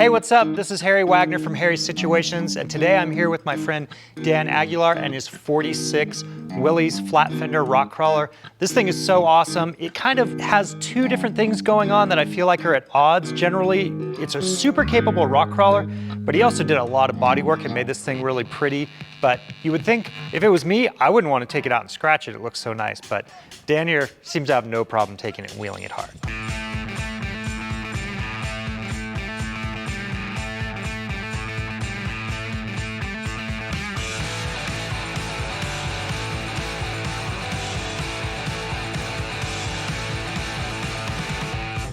Hey, what's up? This is Harry Wagner from Harry's Situations, and today I'm here with my friend Dan Aguilar and his 46 Willys Flatfender rock crawler. This thing is so awesome. It kind of has two different things going on that I feel like are at odds. Generally, it's a super capable rock crawler, but he also did a lot of body work and made this thing really pretty. But you would think if it was me, I wouldn't want to take it out and scratch it. It looks so nice. But Dan here seems to have no problem taking it and wheeling it hard.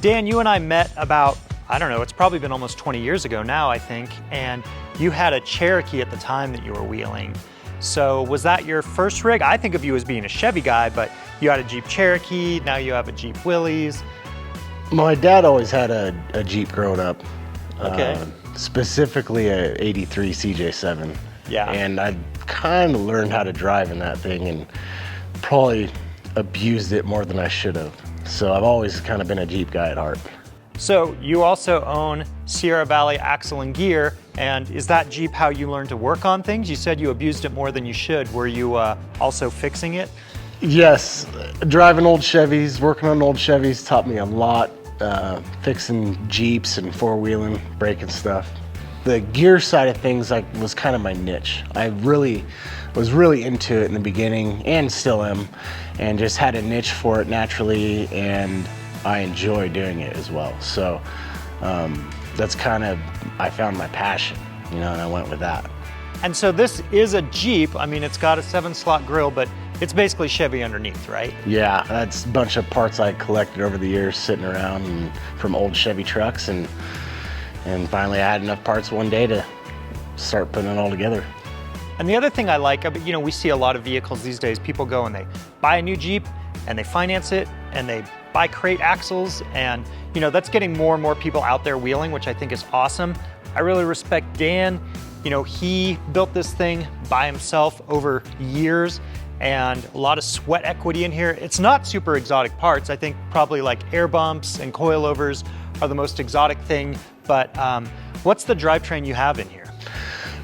Dan, you and I met about, I don't know, it's probably been almost 20 years ago now, I think, and you had a Cherokee at the time that you were wheeling. So was that your first rig? I think of you as being a Chevy guy, but you had a Jeep Cherokee, now you have a Jeep Willys. My dad always had a Jeep growing up. Okay. Specifically a 83 CJ7. Yeah. And I kind of learned how to drive in that thing and probably abused it more than I should have. So I've always kind of been a Jeep guy at heart. So you also own Sierra Valley Axle and Gear, and is that Jeep how you learned to work on things? You said you abused it more than you should. Were you also fixing it? Yes, driving old Chevys, working on old Chevys taught me a lot. Fixing Jeeps and four-wheeling, braking stuff. The gear side of things was kind of my niche. I was really into it in the beginning and still am, and just had a niche for it naturally, and I enjoy doing it as well. So that's kind of, I found my passion, you know, and I went with that. And so this is a Jeep. I mean, it's got a 7-slot grille, but it's basically Chevy underneath, right? Yeah, that's a bunch of parts I collected over the years sitting around and from old Chevy trucks, and finally I had enough parts one day to start putting it all together. And the other thing I like, you know, we see a lot of vehicles these days, people go and they buy a new Jeep and they finance it and they buy crate axles, and you know, that's getting more and more people out there wheeling, which I think is awesome. I really respect Dan. You know, he built this thing by himself over years, and a lot of sweat equity in here. It's not super exotic parts. I think probably like air bumps and coilovers are the most exotic thing, but what's the drivetrain you have in here?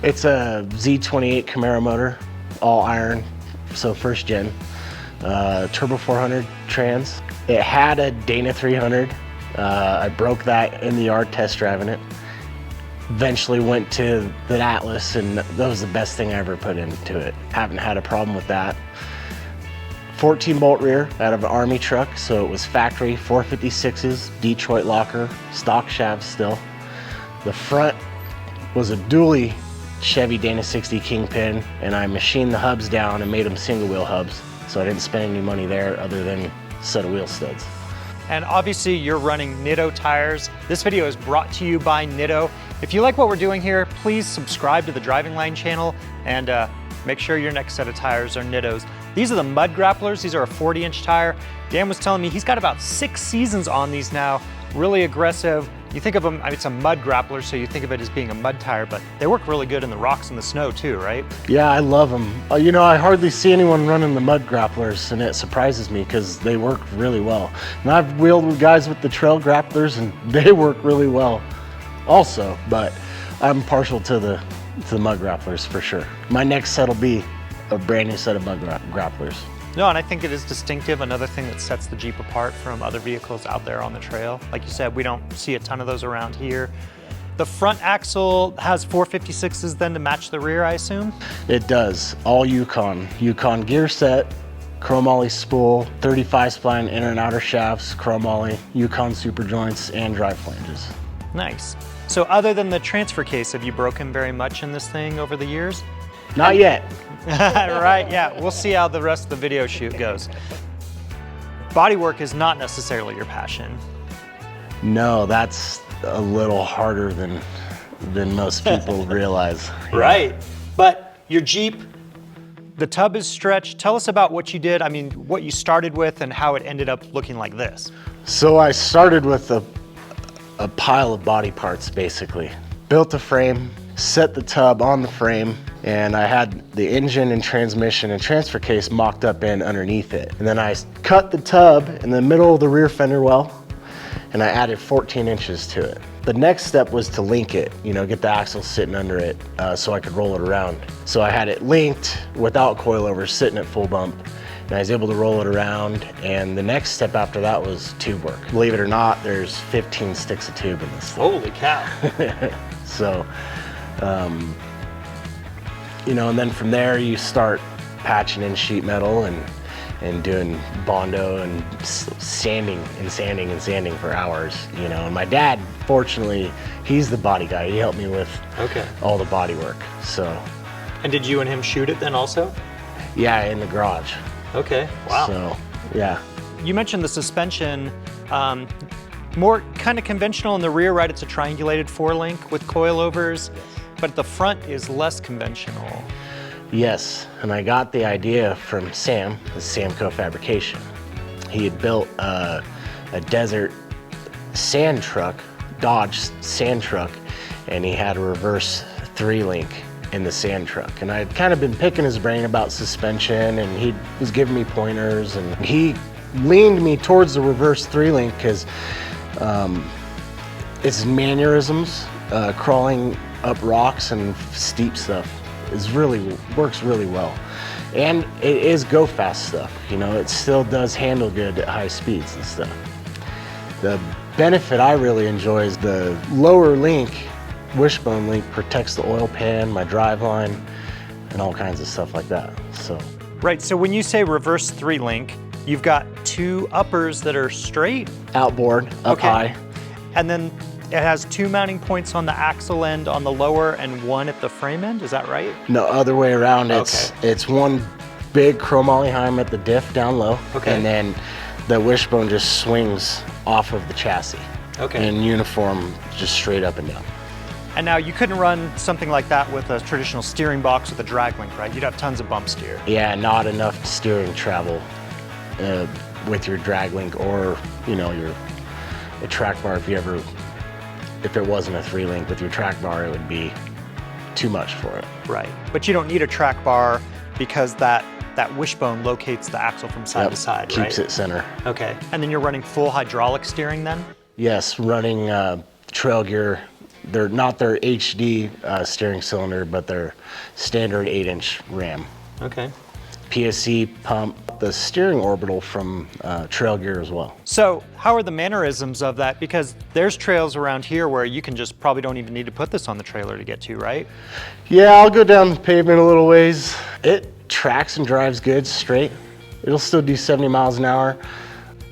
It's a Z28 Camaro motor, all iron, so first gen. Turbo 400 trans. It had a Dana 300. I broke that in the yard test driving it. Eventually went to the Atlas, and that was the best thing I ever put into it. Haven't had a problem with that. 14 bolt rear out of an Army truck, so it was factory 456s, Detroit locker, stock shafts still. The front was a dually Chevy Dana 60 Kingpin, and I machined the hubs down and made them single wheel hubs, so I didn't spend any money there other than a set of wheel studs. And obviously you're running Nitto tires. This video is brought to you by Nitto. If you like what we're doing here, please subscribe to the Driving Line channel and make sure your next set of tires are Nittos. These are the Mud Grapplers. These are a 40-inch tire. Dan was telling me he's got about 6 seasons on these now. Really aggressive. You think of them, I mean, it's a mud grappler, so you think of it as being a mud tire, but they work really good in the rocks and the snow too, right? Yeah, I love them. You know, I hardly see anyone running the Mud Grapplers, and it surprises me because they work really well. And I've wheeled with guys with the Trail Grapplers, and they work really well also, but I'm partial to the Mud Grapplers for sure. My next set will be a brand new set of Mud Grapplers. No, and I think it is distinctive. Another thing that sets the Jeep apart from other vehicles out there on the trail. Like you said, we don't see a ton of those around here. The front axle has 456s then to match the rear, I assume? It does. All Yukon gear set, chromoly spool, 35 spline inner and outer shafts, chromoly, Yukon super joints, and drive flanges. Nice. So other than the transfer case, have you broken very much in this thing over the years? Not yet. Right, yeah, we'll see how the rest of the video shoot goes. Bodywork is not necessarily your passion. No, that's a little harder than most people realize. Yeah. Right, but your Jeep, the tub is stretched. Tell us about what you did, I mean, what you started with and how it ended up looking like this. So I started with a pile of body parts, basically. Built a frame, set the tub on the frame, and I had the engine and transmission and transfer case mocked up in underneath it. And then I cut the tub in the middle of the rear fender well and I added 14 inches to it. The next step was to link it, you know, get the axle sitting under it so I could roll it around. So I had it linked without coilovers, sitting at full bump, and I was able to roll it around. And the next step after that was tube work. Believe it or not, there's 15 sticks of tube in this thing. Holy cow. So, you know, and then from there you start patching in sheet metal and doing Bondo and sanding for hours, you know. And my dad, fortunately, he's the body guy. He helped me with all the body work, so. And did you and him shoot it then also? Yeah, in the garage. Okay, wow. So, yeah. You mentioned the suspension, more kind of conventional in the rear, right? It's a triangulated 4-link with coilovers, but the front is less conventional. Yes, and I got the idea from Sam, the Samco Fabrication. He had built a desert sand truck, Dodge sand truck, and he had a reverse 3-link in the sand truck. And I'd kind of been picking his brain about suspension, and he was giving me pointers, and he leaned me towards the reverse 3-link because its mannerisms, crawling up rocks and steep stuff, works really well. And it is go fast stuff, you know, it still does handle good at high speeds and stuff. The benefit I really enjoy is the lower link, wishbone link, protects the oil pan, my drive line, and all kinds of stuff like that, so. Right, so when you say reverse 3-link, you've got 2 uppers that are straight? Outboard, up high. And then it has 2 mounting points on the axle end on the lower and 1 at the frame end, is that right? No, other way around. It's one big chromoly heim at the diff down low, and then the wishbone just swings off of the chassis. In uniform, just straight up and down. And now you couldn't run something like that with a traditional steering box with a drag link, right? You'd have tons of bump steer. Yeah, not enough steering travel with your drag link or, you know, a track bar. If it wasn't a 3-link with your track bar, it would be too much for it. Right, but you don't need a track bar because that wishbone locates the axle from side to side, right? Keeps it center. Okay, and then you're running full hydraulic steering then? Yes, running trail gear. They're not their HD steering cylinder, but they're standard 8-inch ram. Okay. PSC pump, the steering orbital from trail gear as well. So how are the mannerisms of that? Because there's trails around here where you can just probably don't even need to put this on the trailer to get to, right? Yeah, I'll go down the pavement a little ways. It tracks and drives good straight. It'll still do 70 miles an hour.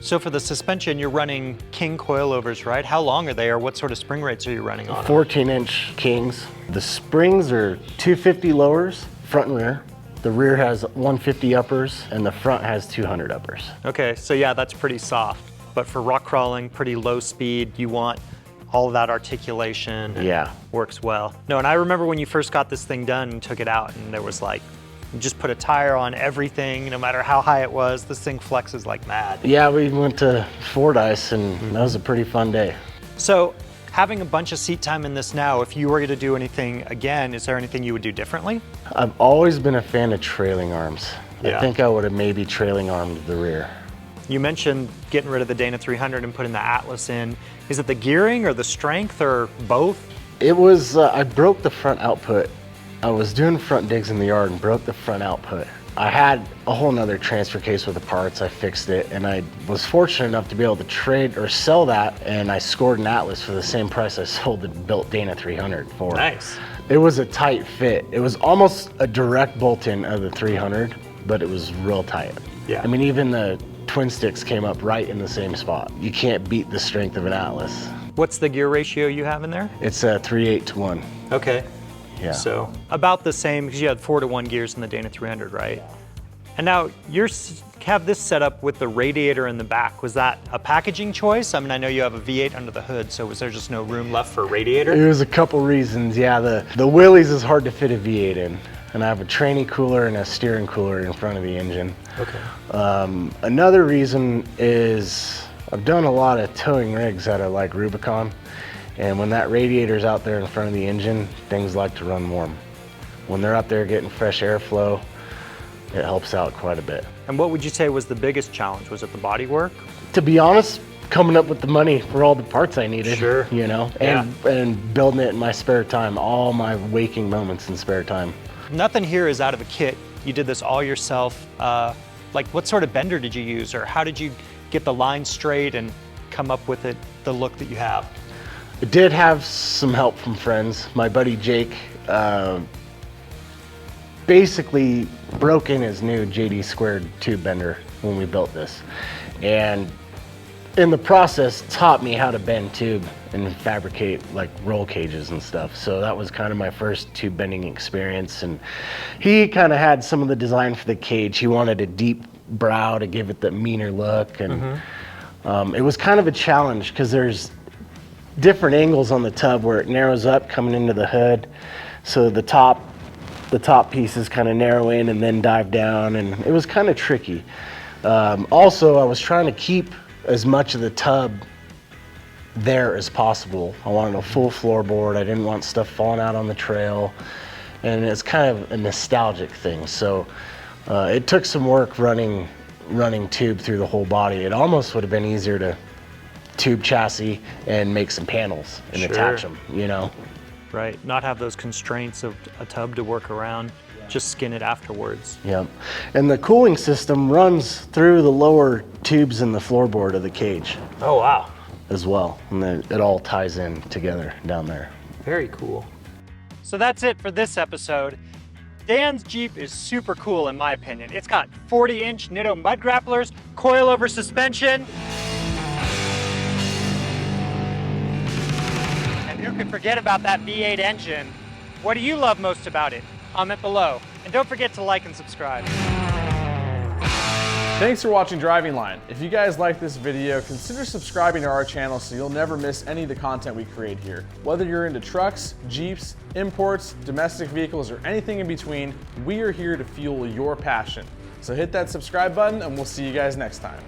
So for the suspension, you're running King coilovers, right? How long are they, or what sort of spring rates are you running on? 14-inch Kings. The springs are 250 lowers, front and rear. The rear has 150 uppers, and the front has 200 uppers. Okay, so yeah, that's pretty soft. But for rock crawling, pretty low speed, you want all of that articulation. Yeah. Works well. No, and I remember when you first got this thing done and took it out, and there was like, you just put a tire on everything, no matter how high it was, this thing flexes like mad. Yeah, we went to Fordyce, and that was a pretty fun day. So, having a bunch of seat time in this now, if you were to do anything again, is there anything you would do differently? I've always been a fan of trailing arms. Yeah. I think I would have maybe trailing armed the rear. You mentioned getting rid of the Dana 300 and putting the Atlas in. Is it the gearing or the strength or both? It was, I broke the front output. I was doing front digs in the yard and broke the front output. I had a whole nother transfer case with the parts. I fixed it, and I was fortunate enough to be able to trade or sell that, and I scored an Atlas for the same price I sold the built Dana 300 for. Nice. It was a tight fit. It was almost a direct bolt-in of the 300, but it was real tight. Yeah. I mean, even the twin sticks came up right in the same spot. You can't beat the strength of an Atlas. What's the gear ratio you have in there? It's a 3/8 to 1. Okay. Yeah. So about the same, because you had 4-to-1 gears in the Dana 300, right? And now you have this set up with the radiator in the back. Was that a packaging choice? I mean, I know you have a V8 under the hood, so was there just no room left for radiator? There's a couple reasons. Yeah, the Willys is hard to fit a V8 in. And I have a tranny cooler and a steering cooler in front of the engine. Okay. Another reason is I've done a lot of towing rigs out of like Rubicon. And when that radiator's out there in front of the engine, things like to run warm. When they're out there getting fresh airflow, it helps out quite a bit. And what would you say was the biggest challenge? Was it the body work? To be honest, coming up with the money for all the parts I needed. Sure. You know, and building it in my spare time, all my waking moments in spare time. Nothing here is out of a kit. You did this all yourself. Like, what sort of bender did you use, or how did you get the line straight and come up with it, the look that you have? I did have some help from friends. My buddy Jake basically broke in his new JD squared tube bender when we built this, and in the process taught me how to bend tube and fabricate like roll cages and stuff. So that was kind of my first tube bending experience, and he kind of had some of the design for the cage. He wanted a deep brow to give it the meaner look, and it was kind of a challenge because there's different angles on the tub where it narrows up coming into the hood, so the top pieces kind of narrow in and then dive down, and it was kind of tricky. Also, I was trying to keep as much of the tub there as possible. I wanted a full floorboard. I didn't want stuff falling out on the trail, and it's kind of a nostalgic thing. So it took some work running tube through the whole body. It almost would have been easier to tube chassis and make some panels and attach them, you know? Right, not have those constraints of a tub to work around, just skin it afterwards. Yep, and the cooling system runs through the lower tubes in the floorboard of the cage. Oh, wow. As well, and then it all ties in together down there. Very cool. So that's it for this episode. Dan's Jeep is super cool in my opinion. It's got 40-inch Nitto Mud Grapplers, coilover suspension. And who could forget about that V8 engine? What do you love most about it? Comment below. And don't forget to like and subscribe. Thanks for watching Driving Line. If you guys like this video, consider subscribing to our channel so you'll never miss any of the content we create here. Whether you're into trucks, Jeeps, imports, domestic vehicles, or anything in between, we are here to fuel your passion. So hit that subscribe button and we'll see you guys next time.